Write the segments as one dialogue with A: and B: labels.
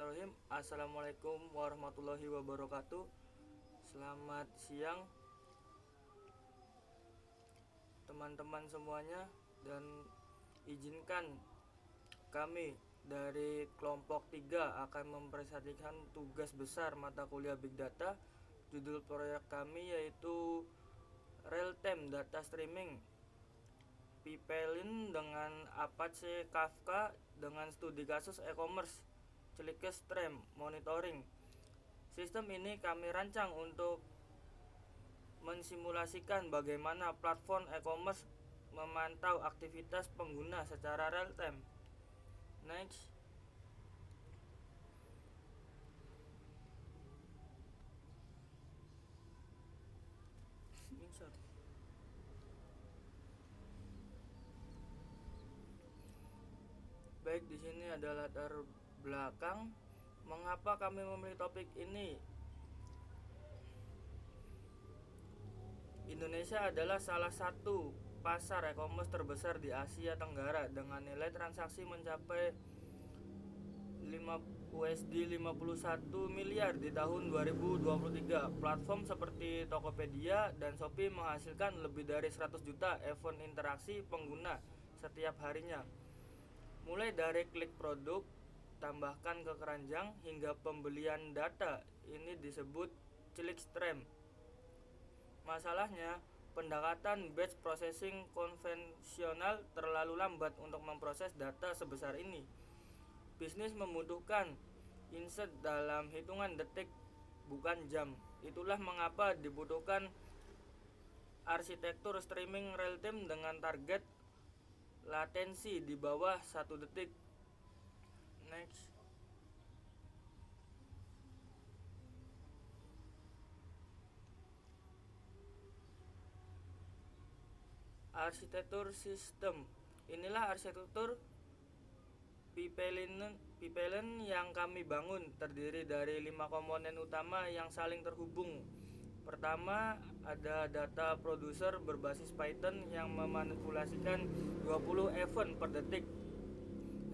A: Bismillahirrahmanirrahim. Assalamualaikum warahmatullahi wabarakatuh. Selamat siang teman-teman semuanya, dan izinkan kami dari kelompok 3 akan mempresentasikan tugas besar mata kuliah Big Data. Judul proyek kami yaitu Real Time Data Streaming Pipeline dengan Apache Kafka dengan studi kasus e-commerce Click Stream Monitoring. Sistem ini kami rancang untuk mensimulasikan bagaimana platform e-commerce memantau aktivitas pengguna secara real time. Next. Baik, di sini ada latar belakang mengapa kami memilih topik ini. Indonesia adalah salah satu pasar e-commerce terbesar di Asia Tenggara dengan nilai transaksi mencapai USD 51 miliar di tahun 2023. Platform seperti Tokopedia dan Shopee menghasilkan lebih dari 100 juta event interaksi pengguna setiap harinya. Mulai dari klik produk, tambahkan ke keranjang, hingga pembelian data. Ini disebut clickstream. Masalahnya, pendekatan batch processing konvensional terlalu lambat untuk memproses data sebesar ini. Bisnis membutuhkan insight dalam hitungan detik, bukan jam. Itulah mengapa dibutuhkan arsitektur streaming real time dengan target latensi di bawah 1 detik. Next. Arsitektur sistem. Inilah arsitektur pipeline yang kami bangun, terdiri dari 5 komponen utama yang saling terhubung. Pertama, ada data producer berbasis Python yang memanipulasikan 20 event per detik.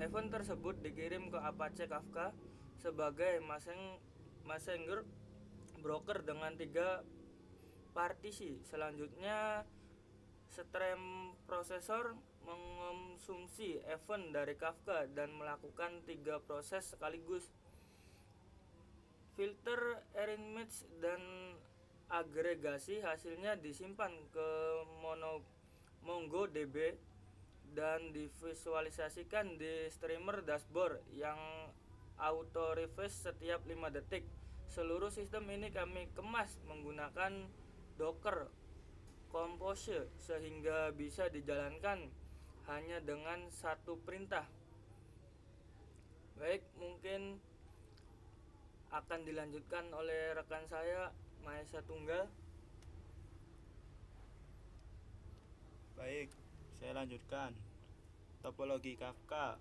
A: Event tersebut dikirim ke Apache Kafka sebagai messenger broker dengan 3 partisi. Selanjutnya, stream processor mengonsumsi event dari Kafka dan melakukan 3 proses sekaligus: filter, arrange, dan agregasi. Hasilnya disimpan ke MongoDB dan divisualisasikan di streamer dashboard yang auto refresh setiap 5 detik. Seluruh sistem ini kami kemas menggunakan Docker Compose sehingga bisa dijalankan hanya dengan 1 perintah. Baik, mungkin akan dilanjutkan oleh rekan saya, Mahesa Tunggal.
B: Baik, saya lanjutkan. Topologi Kafka.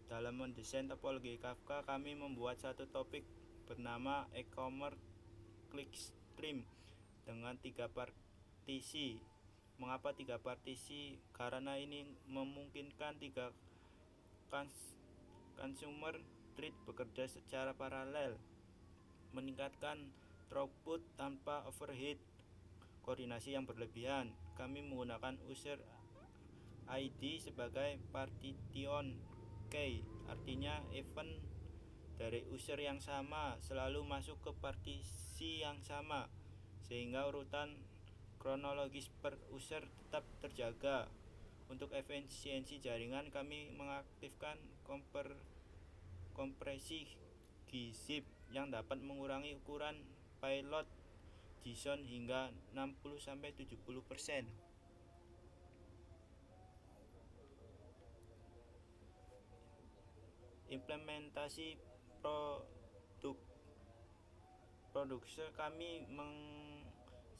B: Dalam mendesain topologi Kafka, kami membuat satu topik bernama e-commerce clickstream dengan 3 partisi. Mengapa 3 partisi? Karena ini memungkinkan 3 consumer thread bekerja secara paralel, meningkatkan throughput tanpa overhead koordinasi yang berlebihan. Kami menggunakan user ID sebagai partition key, artinya event dari user yang sama selalu masuk ke partisi yang sama, sehingga urutan kronologis per user tetap terjaga. Untuk efisiensi jaringan, kami mengaktifkan kompresi gzip yang dapat mengurangi ukuran payload JSON hingga 60-70%. Implementasi produksi kami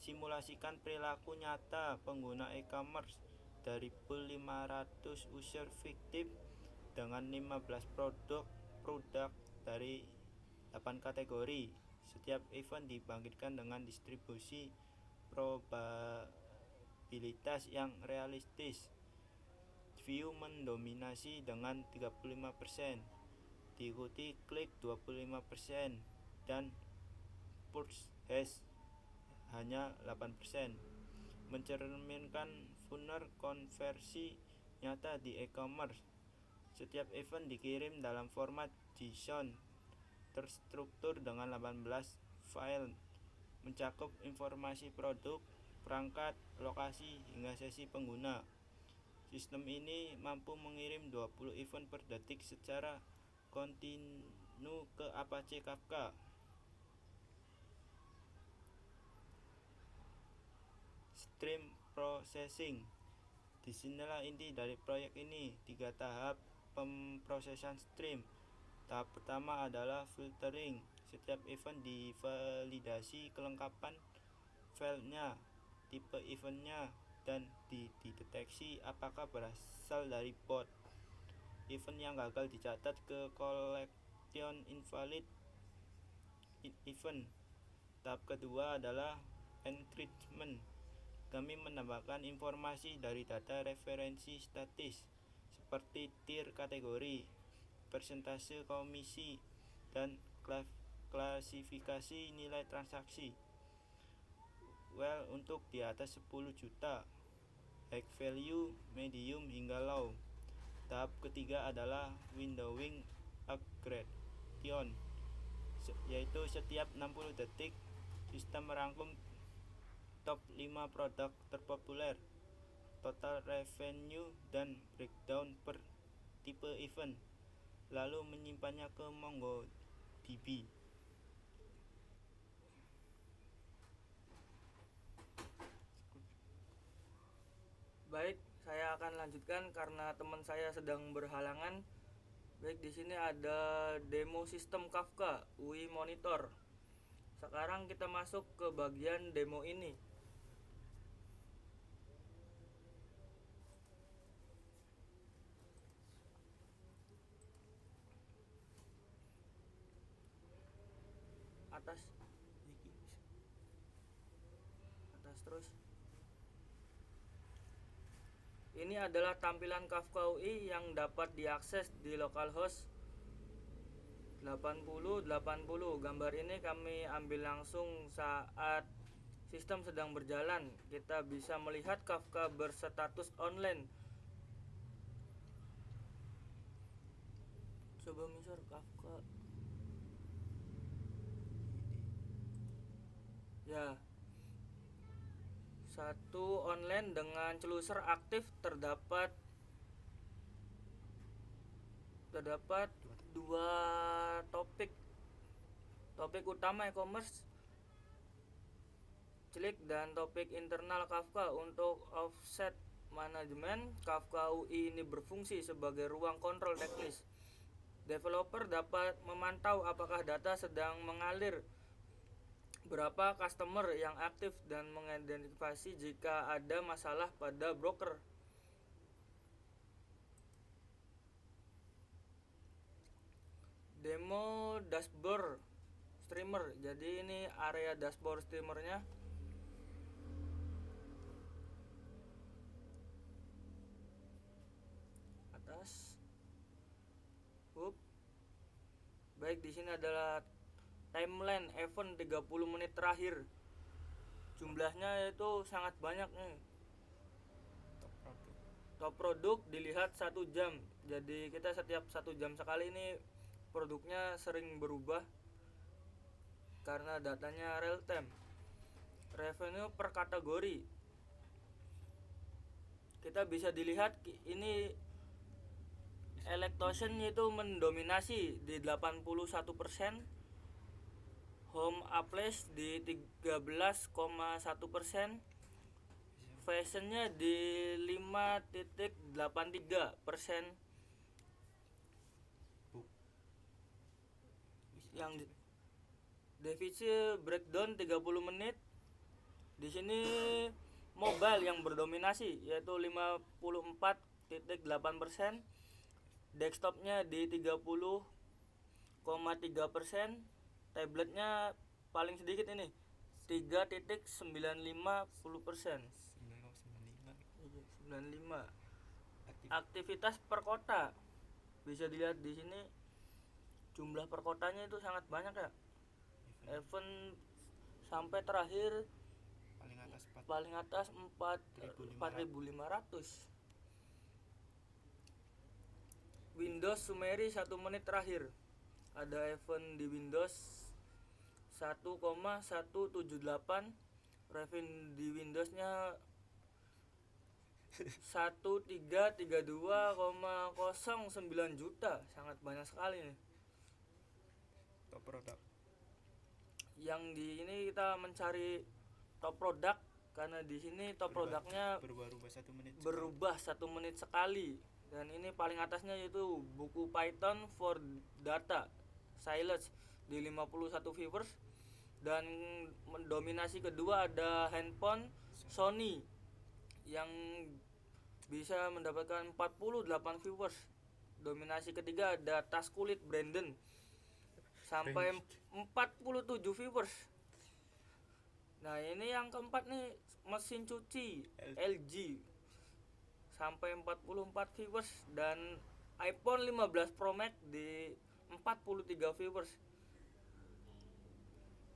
B: simulasikan perilaku nyata pengguna e-commerce dari pool 500 user fiktif dengan 15 produk dari 8 kategori. Setiap event dibangkitkan dengan distribusi probabilitas yang realistis. View mendominasi dengan 35%, diikuti klik 25% dan purchase hash hanya 8%, mencerminkan funnel konversi nyata di e-commerce. Setiap event dikirim dalam format JSON terstruktur dengan 18 file, mencakup informasi produk, perangkat, lokasi, hingga sesi pengguna. Sistem ini mampu mengirim 20 event per detik secara kontinu ke Apache Kafka. Stream processing. Disinilah inti dari proyek ini, 3 tahap pemrosesan stream. Tahap pertama adalah filtering. Setiap event divalidasi kelengkapan filenya, tipe eventnya, dan dideteksi apakah berasal dari bot. Event yang gagal dicatat ke collection invalid event. Tahap kedua adalah enrichment. Kami menambahkan informasi dari data referensi statis seperti tier kategori, persentase komisi, dan klasifikasi nilai transaksi. Well untuk di atas 10 juta, high value, medium, hingga low. Tahap ketiga adalah windowing aggregation, yaitu setiap 60 detik sistem merangkum top 5 produk terpopuler, total revenue, dan breakdown per tipe event, lalu menyimpannya ke MongoDB.
A: Baik, saya akan lanjutkan karena teman saya sedang berhalangan. Baik, di sini ada demo sistem Kafka UI Monitor. Sekarang kita masuk ke bagian demo ini. Atas terus. Ini adalah tampilan Kafka UI yang dapat diakses di localhost 8080. Gambar ini kami ambil langsung saat sistem sedang berjalan. Kita bisa melihat Kafka berstatus online. Coba misal Kafka. Ya. Satu online dengan closer aktif terdapat 2 topik utama e-commerce Klik dan topik internal Kafka. Untuk offset manajemen, Kafka UI ini berfungsi sebagai ruang kontrol teknis. Developer dapat memantau apakah data sedang mengalir, berapa customer yang aktif, dan mengidentifikasi jika ada masalah pada broker. Demo dashboard streamer. Jadi ini area dashboard streamernya. Atas. Baik, di sini adalah timeline event 30 menit terakhir. Jumlahnya itu sangat banyak nih. Top produk dilihat 1 jam. Jadi kita setiap 1 jam sekali ini produknya sering berubah karena datanya real time. Revenue per kategori. Kita bisa dilihat ini electrician itu mendominasi di 81%, home appliance di 13,1%, fashionnya di 5,83%. Yang defisit breakdown 30 menit. Di sini mobile yang berdominasi yaitu 54,8%. Desktopnya di 30,3%. Tabletnya paling sedikit ini 3,95%. 95. Aktivitas per kota bisa dilihat di sini. jumlah perkotanya itu sangat banyak ya.
B: Event
A: Event sampai terakhir
B: paling atas
A: paling atas 4.500. Windows Sumeri 1 menit terakhir. Ada event di Windows 1,178, revenue di Windowsnya 1332,09 juta, sangat banyak sekali nih.
B: top produk.
A: Yang di ini kita mencari top produk karena di sini top produknya berubah 1 menit sekali. Dan ini paling atasnya yaitu buku Python for Data Silence di 51 viewers. Dan mendominasi kedua ada handphone Sony yang bisa mendapatkan 48 viewers. Dominasi ketiga ada tas kulit Brandon sampai 47 viewers. Nah ini yang keempat nih, mesin cuci LG sampai 44 viewers. Dan iPhone 15 Pro Max di 43 viewers.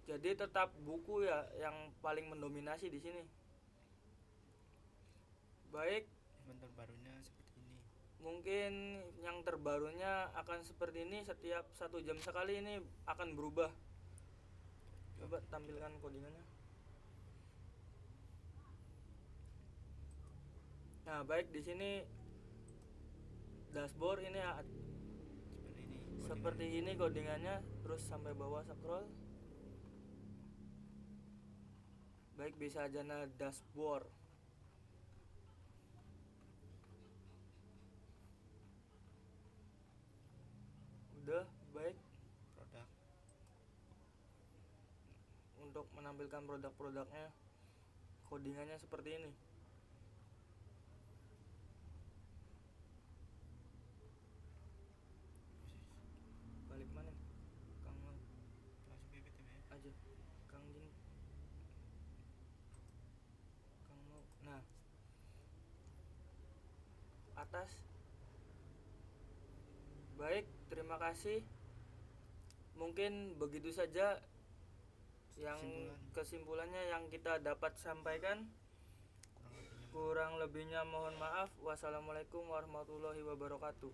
A: Jadi tetap buku ya yang paling mendominasi di sini. Baik,
B: Event terbarunya seperti ini.
A: mungkin yang terbarunya akan seperti ini, setiap 1 jam sekali ini akan berubah. Coba tampilkan codingannya. Nah, baik, di sini dashboard ini seperti ini codingannya, terus sampai bawah scroll. Baik, bisa aja dashboard. Udah, baik.
B: Produk.
A: Untuk menampilkan produk-produknya, codingannya seperti ini. Balik mana? Kang mau
B: Langsung PPT
A: aja. Kang Jin. Kang mau. Nah. Atas. Baik, terima kasih. Mungkin begitu saja yang kesimpulannya yang kita dapat sampaikan. Kurang lebihnya mohon maaf. Wassalamualaikum warahmatullahi wabarakatuh.